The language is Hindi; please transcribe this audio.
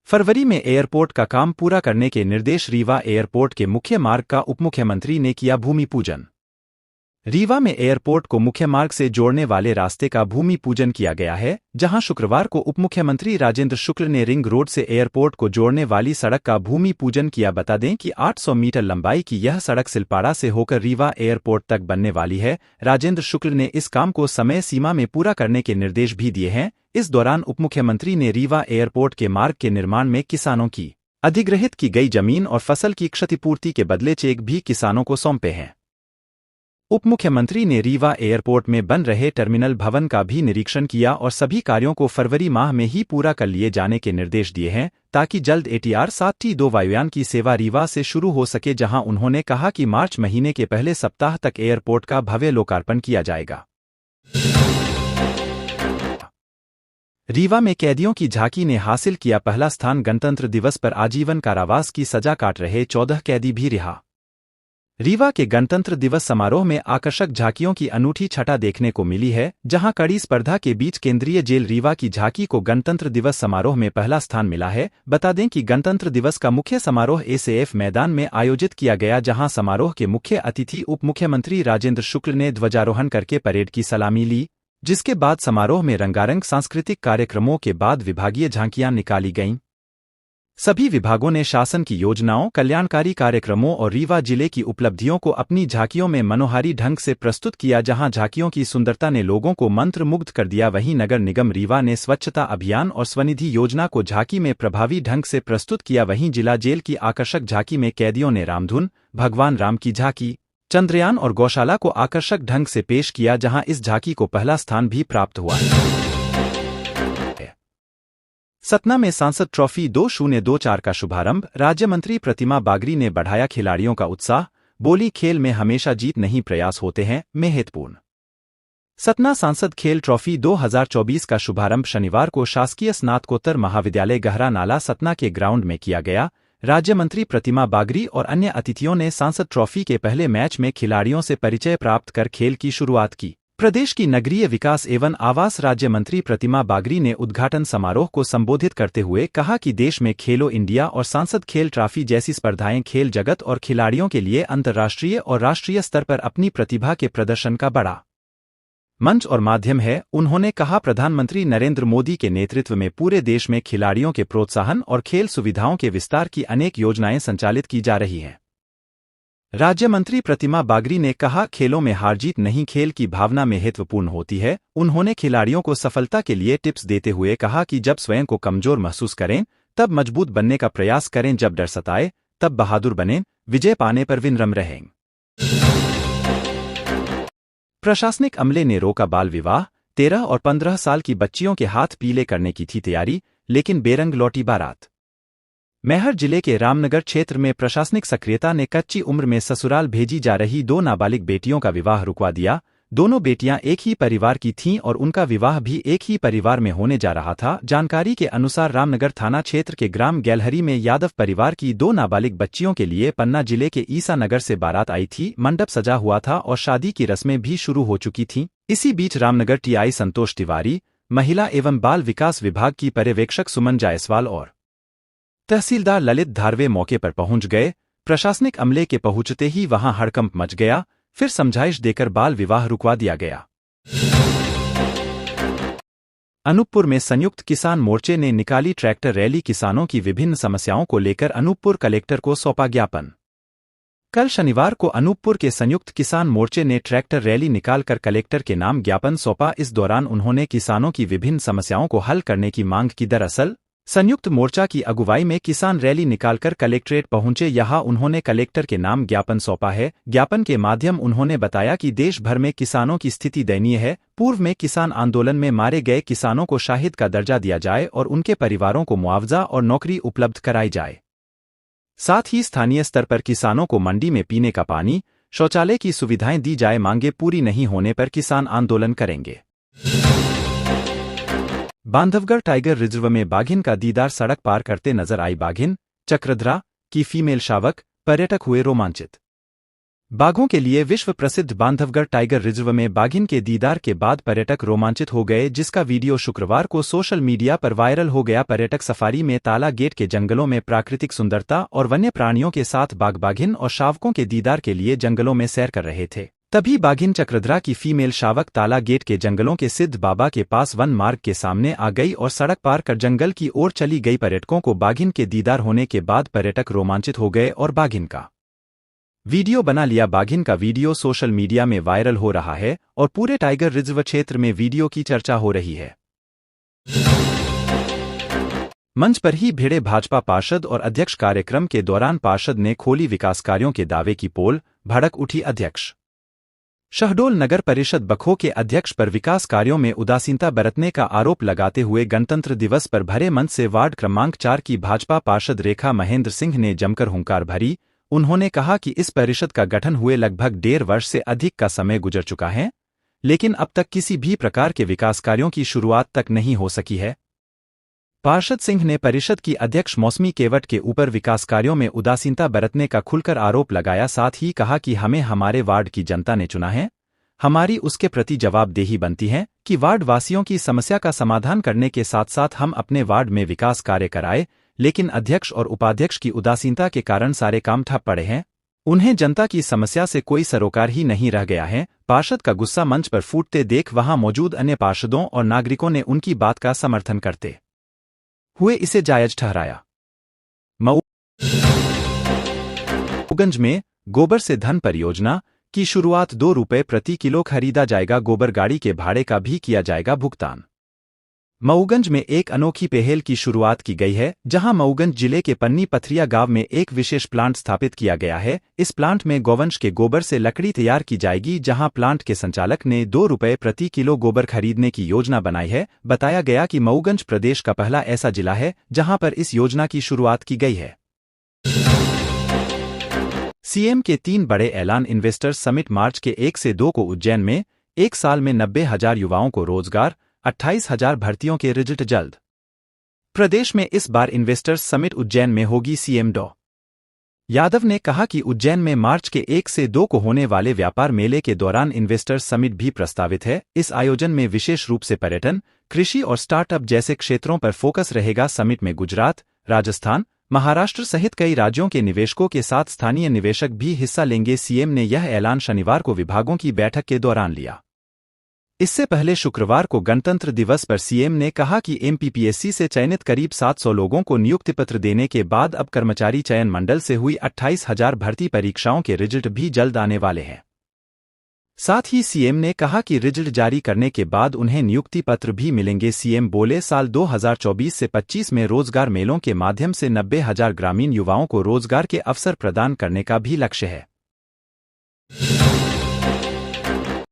फरवरी में एयरपोर्ट का काम पूरा करने के निर्देश। रीवा एयरपोर्ट के मुख्य मार्ग का उपमुख्यमंत्री ने किया भूमि पूजन। रीवा में एयरपोर्ट को मुख्य मार्ग से जोड़ने वाले रास्ते का भूमि पूजन किया गया है, जहां शुक्रवार को उपमुख्यमंत्री राजेंद्र शुक्ल ने रिंग रोड से एयरपोर्ट को जोड़ने वाली सड़क का भूमि पूजन किया। बता दें कि 800 मीटर लंबाई की यह सड़क सिलपाड़ा से होकर रीवा एयरपोर्ट तक बनने वाली है। राजेंद्र शुक्ल ने इस काम को समय सीमा में पूरा करने के निर्देश भी दिए हैं। इस दौरान उपमुख्यमंत्री ने रीवा एयरपोर्ट के मार्ग के निर्माण में किसानों की अधिग्रहित की गई जमीन और फसल की क्षतिपूर्ति के बदले चेक भी किसानों को सौंपे हैं। उपमुख्यमंत्री ने रीवा एयरपोर्ट में बन रहे टर्मिनल भवन का भी निरीक्षण किया और सभी कार्यों को फरवरी माह में ही पूरा कर लिए जाने के निर्देश दिए हैं, ताकि जल्द ATR 7T2 वायुयान की सेवा रीवा से शुरू हो सके। जहां उन्होंने कहा कि मार्च महीने के पहले सप्ताह तक एयरपोर्ट का भव्य लोकार्पण किया जाएगा। रीवा में कैदियों की झांकी ने हासिल किया पहला स्थान। गणतंत्र दिवस पर आजीवन कारावास की सजा काट रहे 14 कैदी भी रिहा। रीवा के गणतंत्र दिवस समारोह में आकर्षक झांकियों की अनूठी छटा देखने को मिली है, जहां कड़ी स्पर्धा के बीच केंद्रीय जेल रीवा की झांकी को गणतंत्र दिवस समारोह में पहला स्थान मिला है। बता दें कि गणतंत्र दिवस का मुख्य समारोह SAF मैदान में आयोजित किया गया, जहां समारोह के मुख्य अतिथि उप मुख्यमंत्री राजेंद्र शुक्ल ने ध्वजारोहण करके परेड की सलामी ली, जिसके बाद समारोह में रंगारंग सांस्कृतिक कार्यक्रमों के बाद विभागीय झांकियां निकाली गईं। सभी विभागों ने शासन की योजनाओं, कल्याणकारी कार्यक्रमों और रीवा जिले की उपलब्धियों को अपनी झांकियों में मनोहारी ढंग से प्रस्तुत किया। जहां झांकियों की सुंदरता ने लोगों को मंत्रमुग्ध कर दिया, वहीं नगर निगम रीवा ने स्वच्छता अभियान और स्वनिधि योजना को झांकी में प्रभावी ढंग से प्रस्तुत किया। वहीं जिला जेल की आकर्षक झांकी में कैदियों ने रामधुन, भगवान राम की झांकी, चंद्रयान और गौशाला को आकर्षक ढंग से पेश किया, जहां इस झांकी को पहला स्थान भी प्राप्त हुआ। सतना में सांसद ट्रॉफी 2024 का शुभारंभ। राज्य मंत्री प्रतिमा बागरी ने बढ़ाया खिलाड़ियों का उत्साह, बोली खेल में हमेशा जीत नहीं प्रयास होते हैं महत्वपूर्ण। सतना सांसद खेल ट्रॉफी 2024 का शुभारंभ शनिवार को शासकीय स्नातकोत्तर महाविद्यालय गहरा नाला सतना के ग्राउंड में किया गया। राज्य मंत्री प्रतिमा बागरी और अन्य अतिथियों ने सांसद ट्रॉफी के पहले मैच में खिलाड़ियों से परिचय प्राप्त कर खेल की शुरुआत की। प्रदेश की नगरीय विकास एवं आवास राज्य मंत्री प्रतिमा बागरी ने उद्घाटन समारोह को संबोधित करते हुए कहा कि देश में खेलो इंडिया और सांसद खेल ट्रॉफी जैसी स्पर्धाएं खेल जगत और खिलाड़ियों के लिए अंतर्राष्ट्रीय और राष्ट्रीय स्तर पर अपनी प्रतिभा के प्रदर्शन का बड़ा मंच और माध्यम है। उन्होंने कहा, प्रधानमंत्री नरेंद्र मोदी के नेतृत्व में पूरे देश में खिलाड़ियों के प्रोत्साहन और खेल सुविधाओं के विस्तार की अनेक योजनाएं संचालित की जा रही हैं। राज्य मंत्री प्रतिमा बागरी ने कहा, खेलों में हार जीत नहीं, खेल की भावना महत्वपूर्ण होती है। उन्होंने खिलाड़ियों को सफलता के लिए टिप्स देते हुए कहा कि जब स्वयं को कमजोर महसूस करें तब मजबूत बनने का प्रयास करें, जब डर सताए तब बहादुर बनें, विजय पाने पर विनम्र रहें। प्रशासनिक अमले ने रोका बाल विवाह। 13 और 15 साल की बच्चियों के हाथ पीले करने की थी तैयारी, लेकिन बेरंग लौटी बारात। मैहर जिले के रामनगर क्षेत्र में प्रशासनिक सक्रियता ने कच्ची उम्र में ससुराल भेजी जा रही 2 नाबालिग बेटियों का विवाह रुकवा दिया। दोनों बेटियां एक ही परिवार की थीं और उनका विवाह भी एक ही परिवार में होने जा रहा था। जानकारी के अनुसार रामनगर थाना क्षेत्र के ग्राम गैलहरी में यादव परिवार की 2 नाबालिग बच्चियों के लिए पन्ना जिले के ईसा नगर से बारात आई थी। मंडप सजा हुआ था और शादी की रस्में भी शुरू हो चुकी थीं। इसी बीच रामनगर TI संतोष तिवारी, महिला एवं बाल विकास विभाग की पर्यवेक्षक सुमन जायसवाल और तहसीलदार ललित धारवे मौके पर पहुंच गए। प्रशासनिक अमले के पहुंचते ही वहां हड़कंप मच गया, फिर समझाइश देकर बाल विवाह रुकवा दिया गया। अनूपपुर में संयुक्त किसान मोर्चे ने निकाली ट्रैक्टर रैली। किसानों की विभिन्न समस्याओं को लेकर अनूपपुर कलेक्टर को सौंपा ज्ञापन। कल शनिवार को अनूपपुर के संयुक्त किसान मोर्चे ने ट्रैक्टर रैली निकालकर कलेक्टर के नाम ज्ञापन सौंपा। इस दौरान उन्होंने किसानों की विभिन्न समस्याओं को हल करने की मांग की। दरअसल संयुक्त मोर्चा की अगुवाई में किसान रैली निकालकर कलेक्ट्रेट पहुंचे। यहां उन्होंने कलेक्टर के नाम ज्ञापन सौंपा है। ज्ञापन के माध्यम उन्होंने बताया कि देश भर में किसानों की स्थिति दयनीय है। पूर्व में किसान आंदोलन में मारे गए किसानों को शाहिद का दर्जा दिया जाए और उनके परिवारों को मुआवजा और नौकरी उपलब्ध कराई जाए। साथ ही स्थानीय स्तर पर किसानों को मंडी में पीने का पानी, शौचालय की सुविधाएं दी जाए। मांगे पूरी नहीं होने पर किसान आंदोलन करेंगे। बांधवगढ़ टाइगर रिजर्व में बाघिन का दीदार। सड़क पार करते नजर आई बाघिन। चक्रधरा की फीमेल शावक, पर्यटक हुए रोमांचित। बाघों के लिए विश्व प्रसिद्ध बांधवगढ़ टाइगर रिजर्व में बाघिन के दीदार के बाद पर्यटक रोमांचित हो गए, जिसका वीडियो शुक्रवार को सोशल मीडिया पर वायरल हो गया। पर्यटक सफारी में ताला गेट के जंगलों में प्राकृतिक सुंदरता और वन्य प्राणियों के साथ बाघ बाघिन और शावकों के दीदार के लिए जंगलों में सैर कर रहे थे। तभी बाघिन चक्रधरा की फीमेल शावक ताला गेट के जंगलों के सिद्ध बाबा के पास वन मार्ग के सामने आ गई और सड़क पार कर जंगल की ओर चली गई। पर्यटकों को बाघिन के दीदार होने के बाद पर्यटक रोमांचित हो गए और बाघिन का वीडियो बना लिया। बाघिन का वीडियो सोशल मीडिया में वायरल हो रहा है और पूरे टाइगर रिजर्व क्षेत्र में वीडियो की चर्चा हो रही है। मंच पर ही भिड़े भाजपा पार्षद और अध्यक्ष। कार्यक्रम के दौरान पार्षद ने खोली विकास कार्यों के दावे की पोल, भड़क उठी अध्यक्ष। शहडोल नगर परिषद बखो के अध्यक्ष पर विकास कार्यों में उदासीनता बरतने का आरोप लगाते हुए गणतंत्र दिवस पर भरे मंच से वार्ड क्रमांक 4 की भाजपा पार्षद रेखा महेंद्र सिंह ने जमकर हुंकार भरी। उन्होंने कहा कि इस परिषद का गठन हुए लगभग 1.5 वर्ष से अधिक का समय गुजर चुका है, लेकिन अब तक किसी भी प्रकार के विकास कार्यों की शुरुआत तक नहीं हो सकी है। पार्षद सिंह ने परिषद की अध्यक्ष मौसमी केवट के ऊपर विकास कार्यों में उदासीनता बरतने का खुलकर आरोप लगाया। साथ ही कहा कि हमें हमारे वार्ड की जनता ने चुना है, हमारी उसके प्रति जवाबदेही बनती है कि वार्ड वासियों की समस्या का समाधान करने के साथ साथ हम अपने वार्ड में विकास कार्य कराए, लेकिन अध्यक्ष और उपाध्यक्ष की उदासीनता के कारण सारे काम ठप पड़े हैं। उन्हें जनता की समस्या से कोई सरोकार ही नहीं रह गया है। पार्षद का गुस्सा मंच पर फूटते देख वहां मौजूद अन्य पार्षदों और नागरिकों ने उनकी बात का समर्थन करते हुए इसे जायज ठहराया। मऊगंज में गोबर से धन परियोजना की शुरुआत। 2 रुपये प्रति किलो खरीदा जाएगा गोबर। गाड़ी के भाड़े का भी किया जाएगा भुगतान। मऊगंज में एक अनोखी पहल की शुरुआत की गई है, जहां मऊगंज जिले के पन्नी पथरिया गांव में एक विशेष प्लांट स्थापित किया गया है। इस प्लांट में गौवंश के गोबर से लकड़ी तैयार की जाएगी, जहां प्लांट के संचालक ने 2 रुपये प्रति किलो गोबर खरीदने की योजना बनाई है। बताया गया कि मऊगंज प्रदेश का पहला ऐसा जिला है जहां पर इस योजना की शुरुआत की गई है। सीएम के 3 बड़े ऐलान। इन्वेस्टर्स समिट मार्च के 1 से 2 को उज्जैन में। 1 साल में 90,000 युवाओं को रोजगार, 28,000 भर्तियों के रिजल्ट जल्द। प्रदेश में इस बार इन्वेस्टर्स समिट उज्जैन में होगी। सीएम डॉ यादव ने कहा कि उज्जैन में मार्च के 1 से 2 को होने वाले व्यापार मेले के दौरान इन्वेस्टर्स समिट भी प्रस्तावित है। इस आयोजन में विशेष रूप से पर्यटन, कृषि और स्टार्टअप जैसे क्षेत्रों पर फोकस रहेगा। समिट में गुजरात, राजस्थान, महाराष्ट्र सहित कई राज्यों के निवेशकों के साथ स्थानीय निवेशक भी हिस्सा लेंगे। सीएम ने यह ऐलान शनिवार को विभागों की बैठक के दौरान लिया। इससे पहले शुक्रवार को गणतंत्र दिवस पर सीएम ने कहा कि एमपीपीएससी से चयनित करीब 700 लोगों को नियुक्ति पत्र देने के बाद अब कर्मचारी चयन मंडल से हुई 28,000 भर्ती परीक्षाओं के रिजल्ट भी जल्द आने वाले हैं। साथ ही सीएम ने कहा कि रिजल्ट जारी करने के बाद उन्हें नियुक्ति पत्र भी मिलेंगे। सीएम बोले, साल 2024 से 25 में रोजगार मेलों के माध्यम से 90,000 ग्रामीण युवाओं को रोजगार के अवसर प्रदान करने का भी लक्ष्य है।